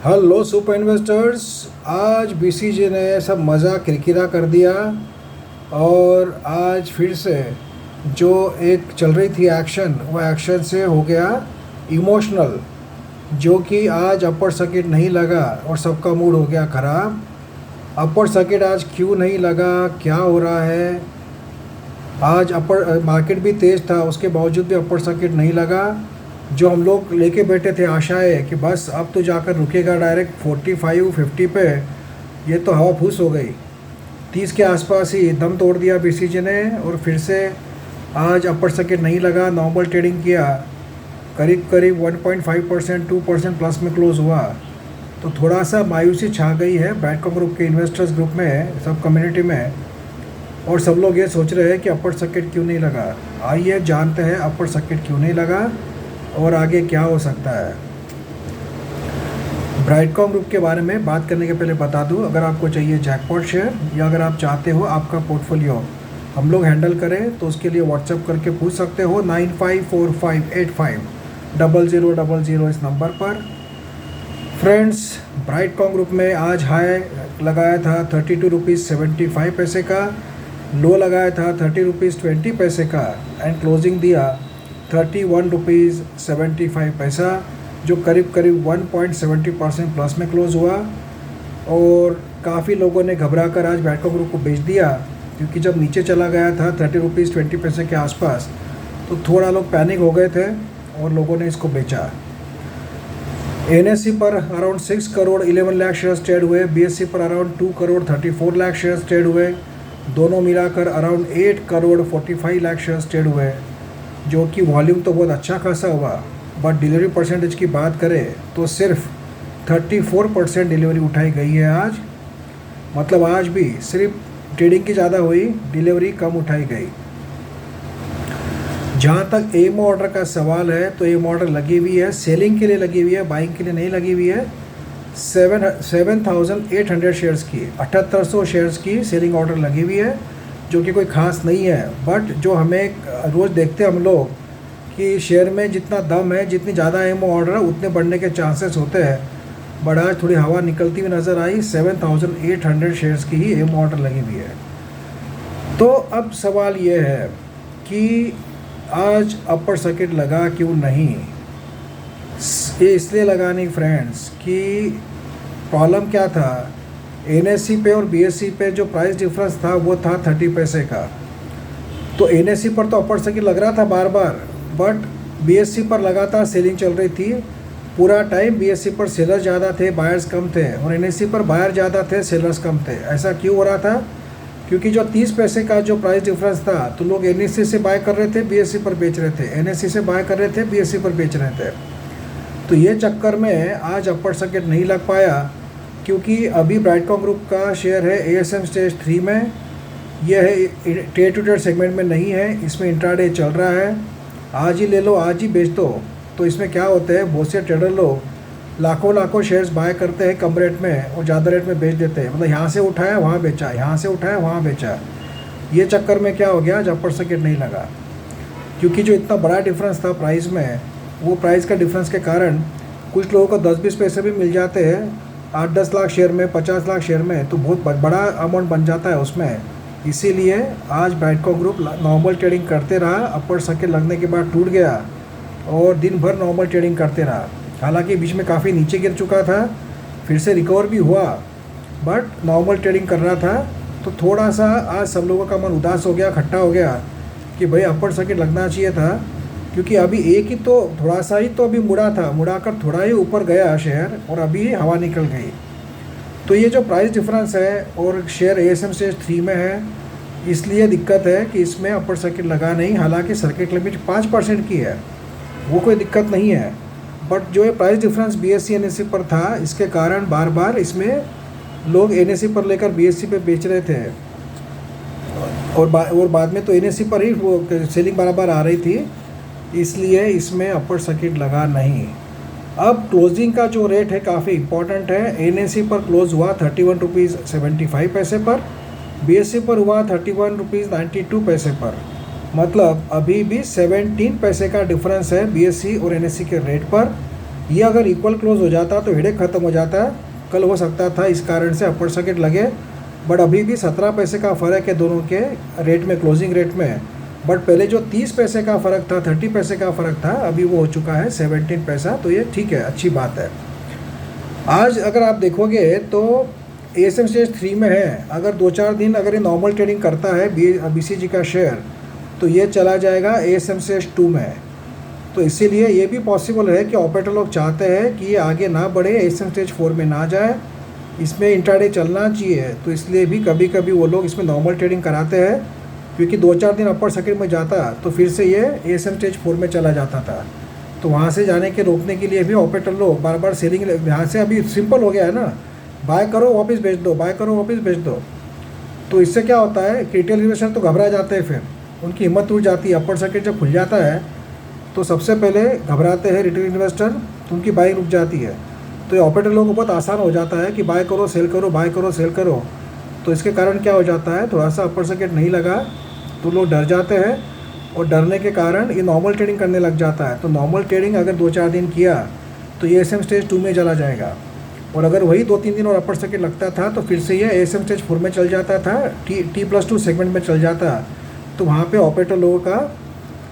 Hello super investors. आज BCG ने सब मज़ा किरकिरा कर दिया और आज फिर से जो एक चल रही थी एक्शन, वो एक्शन से हो गया इमोशनल, जो कि आज अपर सर्किट नहीं लगा और सबका मूड हो गया ख़राब। अपर सर्किट आज क्यों नहीं लगा, क्या हो रहा है? आज अपर मार्केट भी तेज़ था, उसके बावजूद भी अपर सर्किट नहीं लगा। जो हम लोग लेके बैठे थे आशाएं कि बस अब तो जाकर रुकेगा डायरेक्ट 45-50 पे, ये तो हवा फूस हो गई। 30 के आसपास ही दम तोड़ दिया बीसीजी ने और फिर से आज अपर सर्किट नहीं लगा। नॉर्मल ट्रेडिंग किया, करीब करीब 1.5% 2% प्लस में क्लोज हुआ। तो थोड़ा सा मायूसी छा गई है ब्राइटकॉम ग्रुप के इन्वेस्टर्स ग्रुप में, सब कम्युनिटी में, और सब लोग ये सोच रहे हैं कि अपर सर्किट क्यों नहीं लगा। आइए जानते हैं अपर सर्किट क्यों नहीं लगा और आगे क्या हो सकता है। ब्राइटकॉम ग्रुप के बारे में बात करने के पहले बता दूं, अगर आपको चाहिए जैकपॉट शेयर या अगर आप चाहते हो आपका पोर्टफोलियो हम लोग हैंडल करें तो उसके लिए व्हाट्सएप करके पूछ सकते हो 9545850000 इस नंबर पर। फ्रेंड्स, ब्राइटकॉम ग्रुप में आज हाई लगाया था 32 रुपीज़ 75 का, लो लगाया था 30 रुपीज़ 20 का एंड क्लोजिंग दिया 31 रुपीज़ 75, जो करीब करीब 1.70% प्लस में क्लोज हुआ। और काफ़ी लोगों ने घबरा कर आज ब्राइटकॉम ग्रुप को बेच दिया, क्योंकि जब नीचे चला गया था 30 रुपीज़ 20 के आसपास तो थोड़ा लोग पैनिक हो गए थे और लोगों ने इसको बेचा। एनएससी पर around 6 crore 11 lakh shares trade हुए, बीएससी पर around 2 crore 34 lakh shares trade हुए, दोनों मिलाकर around 8 crore 45 lakh shares trade हुए, जो कि वॉल्यूम तो बहुत अच्छा खासा हुआ। बट डिलीवरी परसेंटेज की बात करें तो सिर्फ 34% डिलीवरी उठाई गई है आज। मतलब आज भी सिर्फ ट्रेडिंग की ज़्यादा हुई, डिलीवरी कम उठाई गई। जहाँ तक एम ऑर्डर का सवाल है तो एम ऑर्डर लगी हुई है, सेलिंग के लिए लगी हुई है, बाइंग के लिए नहीं लगी हुई है। 7,800 शेयर्स की 7800 शेयर्स की सेलिंग ऑर्डर लगी हुई है, जो कि कोई ख़ास नहीं है। बट जो हमें रोज़ देखते हैं हम लोग कि शेयर में जितना दम है, जितनी ज़्यादा एम ऑर्डर है उतने बढ़ने के चांसेस होते हैं। बट आज थोड़ी हवा निकलती हुई नज़र आई, 7,800 शेयर्स की ही एम ऑर्डर लगी हुई है। तो अब सवाल ये है कि आज अपर सर्किट लगा क्यों नहीं। ये इसलिए लगा नहीं फ्रेंड्स कि प्रॉब्लम क्या था, एनएससी पे और बीएससी पे जो प्राइस डिफरेंस था वो था 30 पैसे का। तो एनएससी पर तो अपर सर्किट लग रहा था बार बार, बट बीएससी पर लगातार सेलिंग चल रही थी पूरा टाइम। बीएससी पर सेलर्स ज़्यादा थे, बायर्स कम थे, और एनएससी पर बायर ज़्यादा थे, सेलर्स कम थे। ऐसा क्यों हो रहा था? क्योंकि जो 30 पैसे का जो प्राइस डिफरेंस था तो लोग एनएससी से बाय कर रहे थे, बीएससी पर बेच रहे थे, एनएससी से बाय कर रहे थे, बीएससी पर बेच रहे थे। तो ये चक्कर में आज अपर सर्किट नहीं लग पाया, क्योंकि अभी ब्राइटकॉम ग्रुप का शेयर है एएसएम स्टेज 3 में। यह है ट्रेड टू ट्रेड सेगमेंट में नहीं है, इसमें इंट्राडे चल रहा है। आज ही ले लो, आज ही बेच दो। तो इसमें क्या होता है, बहुत से ट्रेडर लोग लाखों शेयर्स बाय करते हैं कम रेट में और ज़्यादा रेट में बेच देते हैं। मतलब यहाँ से उठाया वहाँ बेचा, यहाँ से उठाया वहाँ बेचा। ये चक्कर में क्या हो गया, आज अपर सर्किट नहीं लगा, क्योंकि जो इतना बड़ा डिफरेंस था प्राइस में, वो प्राइस का डिफरेंस के कारण कुछ लोगों को 10-20 पैसे भी मिल जाते हैं 8-10 लाख शेयर में, 50 लाख शेयर में, तो बहुत बड़ा अमाउंट बन जाता है उसमें। इसीलिए आज ब्राइटकॉम ग्रुप नॉर्मल ट्रेडिंग करते रहा, अपर सर्किट लगने के बाद टूट गया और दिन भर नॉर्मल ट्रेडिंग करते रहा। हालांकि बीच में काफ़ी नीचे गिर चुका था, फिर से रिकवर भी हुआ, बट नॉर्मल ट्रेडिंग कर रहा था। तो थोड़ा सा आज सब लोगों का मन उदास हो गया, खट्टा हो गया कि भाई अपर सर्किट लगना चाहिए था, क्योंकि अभी एक ही तो थोड़ा सा ही तो अभी मुड़ा था, मुड़ाकर थोड़ा ही ऊपर गया शेयर और अभी हवा निकल गई। तो ये जो प्राइस डिफरेंस है और शेयर एएसएम स्टेज 3 में है, इसलिए दिक्कत है कि इसमें अपर सर्किट लगा नहीं। हालांकि सर्किट लिमिट 5% की है, वो कोई दिक्कत नहीं है, बट जो ये प्राइस डिफरेंस बीएससी एनएससी पर था, इसके कारण बार बार इसमें लोग एनएससी पर लेकर बीएससी पे बेच रहे थे और बाद में तो एनएससी पर ही वो सेलिंग बराबर आ रही थी, इसलिए इसमें अपर सर्किट लगा नहीं। अब क्लोजिंग का जो रेट है काफ़ी इंपॉर्टेंट है। एनएससी पर क्लोज हुआ 31 रुपीज़ 75 पैसे पर, बीएससी पर हुआ 31 रुपीज़ 92 पैसे पर। मतलब अभी भी 17 पैसे का डिफरेंस है बीएससी और एनएससी के रेट पर। ये अगर इक्वल क्लोज हो जाता तो हेडेक ख़त्म हो जाता। कल हो सकता था इस कारण से अपर सर्किट लगे, बट अभी भी 17 पैसे का फ़र्क है दोनों के रेट में, क्लोजिंग रेट में। बट पहले जो 30 पैसे का फ़र्क था, 30 पैसे का फ़र्क था, अभी वो हो चुका है 17 पैसा। तो ये ठीक है, अच्छी बात है। आज अगर आप देखोगे तो ASM स्टेज 3 में है। अगर 2-4 दिन अगर ये नॉर्मल ट्रेडिंग करता है BCG का शेयर, तो ये चला जाएगा ASM स्टेज 2 में। तो इसीलिए ये भी पॉसिबल है कि ऑपरेटर लोग चाहते हैं कि ये आगे ना बढ़े, ASM स्टेज 4 में ना जाए, इसमें इंट्राडे चलना चाहिए। तो इसलिए भी कभी कभी वो लोग इसमें नॉर्मल ट्रेडिंग कराते हैं, क्योंकि 2-4 दिन अपर सर्किट में जाता तो फिर से ये ASM स्टेज 4 में चला जाता था। तो वहाँ से जाने के रोकने के लिए भी ऑपरेटर लोग बार बार सेलिंग, यहाँ से अभी सिंपल हो गया है ना, बाय करो वापस बेच दो, बाय करो वापस बेच दो। तो इससे क्या होता है, रिटेल इन्वेस्टर तो घबरा जाते हैं, फिर उनकी हिम्मत टूट जाती है। अपर सर्किट जब खुल जाता है तो सबसे पहले घबराते हैं रिटेल इन्वेस्टर, तो उनकी बाइंग रुक जाती है। तो ये ऑपरेटर लोगों को बहुत आसान हो जाता है कि बाय करो सेल करो, बाय करो सेल करो। तो इसके कारण क्या हो जाता है, थोड़ा सा अपर सर्किट नहीं लगा तो लोग डर जाते हैं, और डरने के कारण ये नॉर्मल ट्रेडिंग करने लग जाता है। तो नॉर्मल ट्रेडिंग अगर 2-4 दिन किया तो ये ASM स्टेज 2 में चला जाएगा, और अगर वही 2-3 दिन और अपर सर्किट लगता था तो फिर से ये ASM स्टेज 4 में चल जाता था, T+2 सेगमेंट में चल जाता। तो वहाँ पे ऑपरेटर लोगों का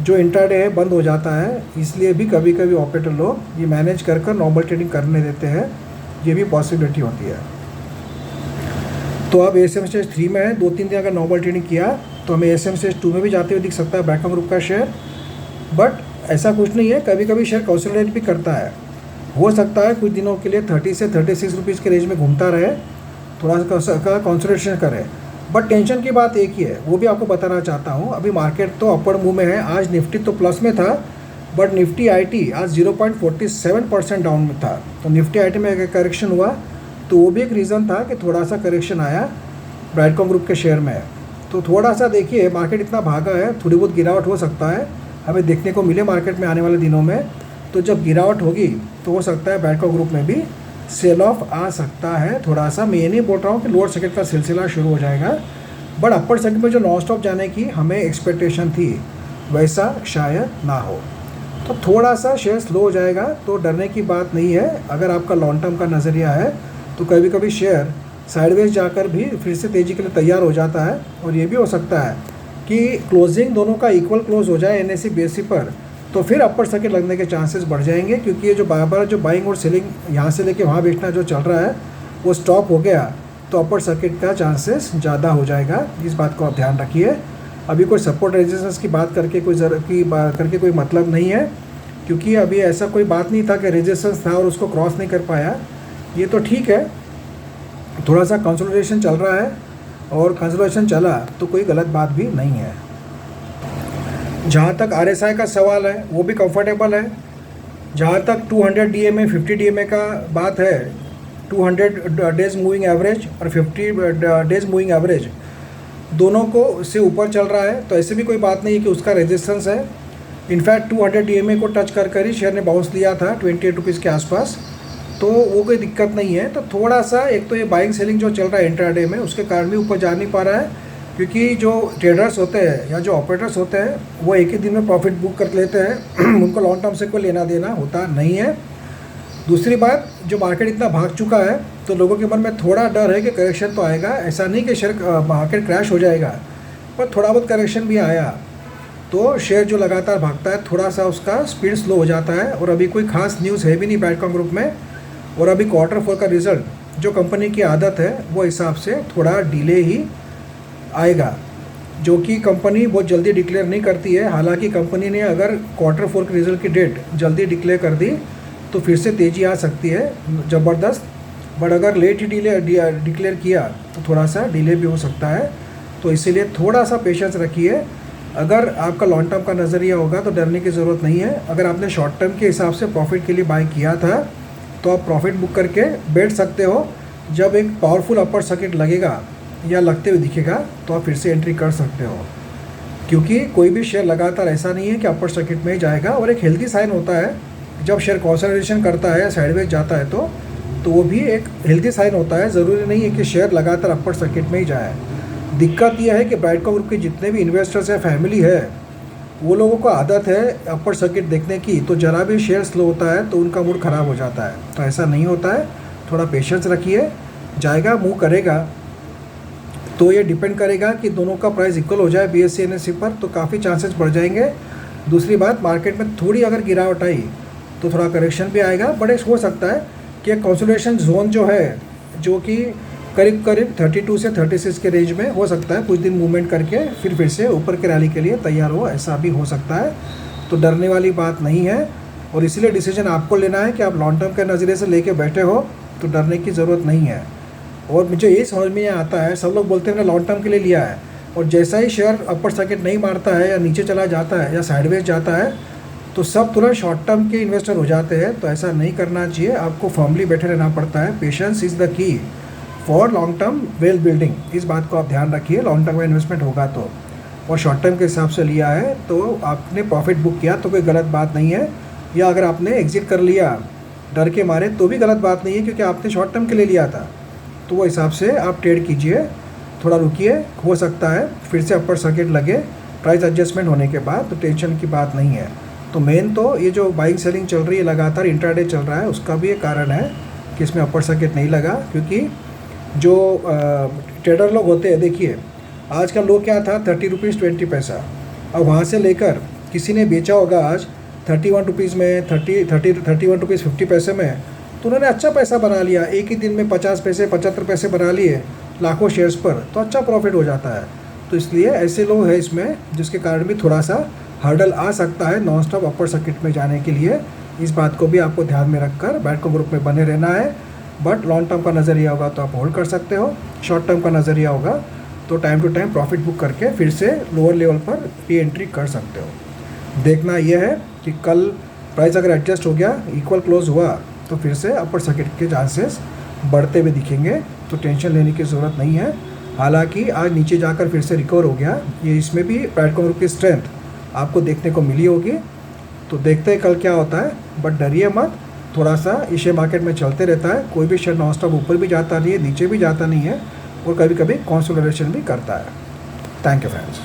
जो इंट्राडे है बंद हो जाता है। इसलिए भी कभी कभी ऑपरेटर लोग ये मैनेज कर नॉर्मल ट्रेडिंग करने देते हैं, ये भी पॉसिबिलिटी होती है। तो अब ASM स्टेज 3 में है, 2-3 दिन अगर नॉर्मल ट्रेडिंग किया तो हमें ASM स्टेज 2 में भी जाते हुए दिख सकता है ब्रैडकॉम ग्रुप का शेयर। बट ऐसा कुछ नहीं है, कभी कभी शेयर कंसोलिडेट भी करता है। हो सकता है कुछ दिनों के लिए 30 से 36 रुपीज़ के रेंज में घूमता रहे, थोड़ा सा कंसोलिडेशन करे। बट टेंशन की बात एक ही है, वो भी आपको बताना चाहता हूँ। अभी मार्केट तो अपवर्ड मूव में है। आज निफ्टी तो प्लस में था, बट निफ्टी IT आज 0.47% डाउन में था। तो निफ्टी IT में अगर करेक्शन हुआ तो वो भी एक रीज़न था कि थोड़ा सा करेक्शन आया ब्रैडकॉम ग्रुप के शेयर में। तो थोड़ा सा देखिए, मार्केट इतना भागा है, थोड़ी बहुत गिरावट हो सकता है, हमें देखने को मिले मार्केट में आने वाले दिनों में। तो जब गिरावट होगी तो हो सकता है ब्रैडकॉम ग्रुप में भी सेल ऑफ आ सकता है थोड़ा सा। मैं ये नहीं बोल रहा हूँ कि लोअर सर्किट का सिलसिला शुरू हो जाएगा, बट अपर सर्किट में जो नॉन स्टॉप जाने की हमें एक्सपेक्टेशन थी वैसा शायद ना हो। तो थोड़ा सा शेयर स्लो हो जाएगा, तो डरने की बात नहीं है। अगर आपका लॉन्ग टर्म का नज़रिया है तो कभी कभी शेयर साइडवेज जाकर भी फिर से तेज़ी के लिए तैयार हो जाता है। और ये भी हो सकता है कि क्लोजिंग दोनों का इक्वल क्लोज हो जाए NSE BSE पर, तो फिर अपर सर्किट लगने के चांसेस बढ़ जाएंगे। क्योंकि ये जो बार जो बाइंग और सेलिंग यहाँ से लेके वहाँ बेचना जो चल रहा है वो स्टॉप हो गया, तो अपर सर्किट का चांसेस ज़्यादा हो जाएगा। इस बात को आप ध्यान रखिए। अभी कोई सपोर्ट रेजिस्टेंस की बात करके कोई मतलब नहीं है, क्योंकि अभी ऐसा कोई बात नहीं था कि रेजिस्टेंस था और उसको क्रॉस नहीं कर पाया। ये तो ठीक है, थोड़ा सा कंसोलिडेशन चल रहा है, और कंसोलिडेशन चला तो कोई गलत बात भी नहीं है। जहाँ तक RSI का सवाल है वो भी कंफर्टेबल है। जहाँ तक 200 DMA 50 DMA का बात है, 200 डेज मूविंग एवरेज और 50 डेज मूविंग एवरेज दोनों को से ऊपर चल रहा है, तो ऐसे भी कोई बात नहीं है कि उसका रेजिस्टेंस है। इनफैक्ट 200 DMA को टच कर ही शेयर ने बाउंस लिया था 28 रुपीज़ के आसपास, तो वो कोई दिक्कत नहीं है। तो थोड़ा सा एक तो ये बाइंग सेलिंग जो चल रहा है इंट्राडे में, उसके कारण भी ऊपर जा नहीं पा रहा है, क्योंकि जो ट्रेडर्स होते हैं या जो ऑपरेटर्स होते हैं वो एक ही दिन में प्रॉफिट बुक कर लेते हैं उनको लॉन्ग टर्म से कोई लेना देना होता नहीं है। दूसरी बात, जो मार्केट इतना भाग चुका है तो लोगों के मन में थोड़ा डर है कि करेक्शन तो आएगा। ऐसा नहीं कि शेयर मार्केट क्रैश हो जाएगा, पर थोड़ा बहुत करेक्शन भी आया तो शेयर जो लगातार भागता है थोड़ा सा उसका स्पीड स्लो हो जाता है। और अभी कोई खास न्यूज़ है भी नहीं ब्रैडकॉम ग्रुप में, और अभी Q4 का रिज़ल्ट जो कंपनी की आदत है वो हिसाब से थोड़ा डिले ही आएगा, जो कि कंपनी बहुत जल्दी डिक्लेयर नहीं करती है। हालांकि कंपनी ने अगर Q4 के रिज़ल्ट की डेट जल्दी डिक्लेयर कर दी तो फिर से तेज़ी आ सकती है ज़बरदस्त, बट अगर लेट ही डिक्लेयर किया तो थोड़ा सा डिले भी हो सकता है। तो इसीलिए थोड़ा सा पेशेंस रखिए। अगर आपका लॉन्ग टर्म का नज़रिया होगा तो डरने की ज़रूरत नहीं है। अगर आपने शॉर्ट टर्म के हिसाब से प्रॉफिट के लिए बाय किया था तो आप प्रॉफिट बुक करके बैठ सकते हो। जब एक पावरफुल अपर सर्किट लगेगा या लगते हुए दिखेगा तो आप फिर से एंट्री कर सकते हो, क्योंकि कोई भी शेयर लगातार ऐसा नहीं है कि अपर सर्किट में ही जाएगा। और एक हेल्दी साइन होता है जब शेयर कंसोलिडेशन करता है या साइडवेज जाता है तो वो भी एक हेल्दी साइन होता है। ज़रूरी नहीं है कि शेयर लगातार अपर सर्किट में ही जाए। दिक्कत यह है कि ब्रैडकॉम ग्रुप के जितने भी इन्वेस्टर्स हैं, फैमिली है, वो लोगों को आदत है अपर सर्किट देखने की, तो ज़रा भी शेयर स्लो होता है तो उनका मूड ख़राब हो जाता है। तो ऐसा नहीं होता है, थोड़ा पेशेंस रखिए, जाएगा मूव करेगा। तो ये डिपेंड करेगा कि दोनों का प्राइस इक्वल हो जाए BSE NSE पर, तो काफ़ी चांसेस बढ़ जाएंगे। दूसरी बात, मार्केट में थोड़ी अगर गिरावट आई तो थोड़ा करेक्शन भी आएगा, बट हो सकता है कि कंसोलिडेशन जोन जो है, जो कि करीब करीब 32 से 36 के रेंज में हो सकता है, कुछ दिन मूवमेंट करके फिर से ऊपर के रैली के लिए तैयार हो, ऐसा भी हो सकता है। तो डरने वाली बात नहीं है, और इसीलिए डिसीजन आपको लेना है कि आप लॉन्ग टर्म के नज़रिए से लेके बैठे हो तो डरने की ज़रूरत नहीं है। और मुझे ये समझ में आता है, सब लोग बोलते हैं मैंने लॉन्ग टर्म के लिए लिया है, और जैसा ही शेयर अपर सर्किट नहीं मारता है या नीचे चला जाता है या साइडवेज जाता है तो सब तुरंत शॉर्ट टर्म के इन्वेस्टर हो जाते हैं। तो ऐसा नहीं करना चाहिए, आपको फर्मली बैठे रहना पड़ता है। Patience is the key for long term wealth building, इस बात को आप ध्यान रखिए। लॉन्ग टर्म में इन्वेस्टमेंट होगा तो, और शॉर्ट टर्म के हिसाब से लिया है तो आपने प्रॉफिट बुक किया तो कोई गलत बात नहीं है, या अगर आपने एग्जिट कर लिया डर के मारे तो भी गलत बात नहीं है, क्योंकि आपने शॉर्ट टर्म के लिए लिया था। तो वो हिसाब से आप ट्रेड कीजिए, थोड़ा रुकिए, हो सकता है फिर से अपर सर्किट लगे प्राइस एडजस्टमेंट होने के बाद, तो टेंशन की बात नहीं है। तो मेन तो ये जो बाइंग सेलिंग चल रही है लगातार, इंट्राडे चल रहा है, उसका भी एक कारण है कि इसमें अपर सर्किट नहीं लगा। क्योंकि जो ट्रेडर लोग होते हैं, देखिए आजकल लोग क्या था 30 रुपीज़ 20 पैसा, अब वहाँ से लेकर किसी ने बेचा होगा आज 31 रुपीज़ में, 31 रुपीज़ 50 पैसे में, तो उन्होंने अच्छा पैसा बना लिया। एक ही दिन में 50 पैसे 75 पैसे बना लिए लाखों शेयर्स पर, तो अच्छा प्रॉफिट हो जाता है। तो इसलिए ऐसे लोग हैं इसमें, जिसके कारण भी थोड़ा सा हर्डल आ सकता है नॉन स्टॉप अपर सर्किट में जाने के लिए। इस बात को भी आपको ध्यान में रखकर बैठको ग्रुप में बने रहना है। बट लॉन्ग टर्म का नज़रिया होगा तो आप होल्ड कर सकते हो, शॉर्ट टर्म का नज़रिया होगा तो time to time profit book करके फिर से लोअर लेवल पर री एंट्री कर सकते हो। देखना यह है कि कल प्राइस अगर एडजस्ट हो गया, इक्वल क्लोज हुआ, तो फिर से अपर सर्किट के चांसेस बढ़ते हुए दिखेंगे, तो टेंशन लेने की ज़रूरत नहीं है। हालांकि आज नीचे जाकर फिर से रिकवर हो गया, ये इसमें भी बैठको ग्रुप की स्ट्रेंथ आपको देखने को मिली होगी। तो देखते हैं कल क्या होता है, बट डरिए मत, थोड़ा सा शेयर मार्केट में चलते रहता है। कोई भी शेयर नॉन स्टॉप ऊपर भी जाता नहीं है, नीचे भी जाता नहीं है, और कभी कभी कंसोलिडेशन भी करता है। Thank you friends.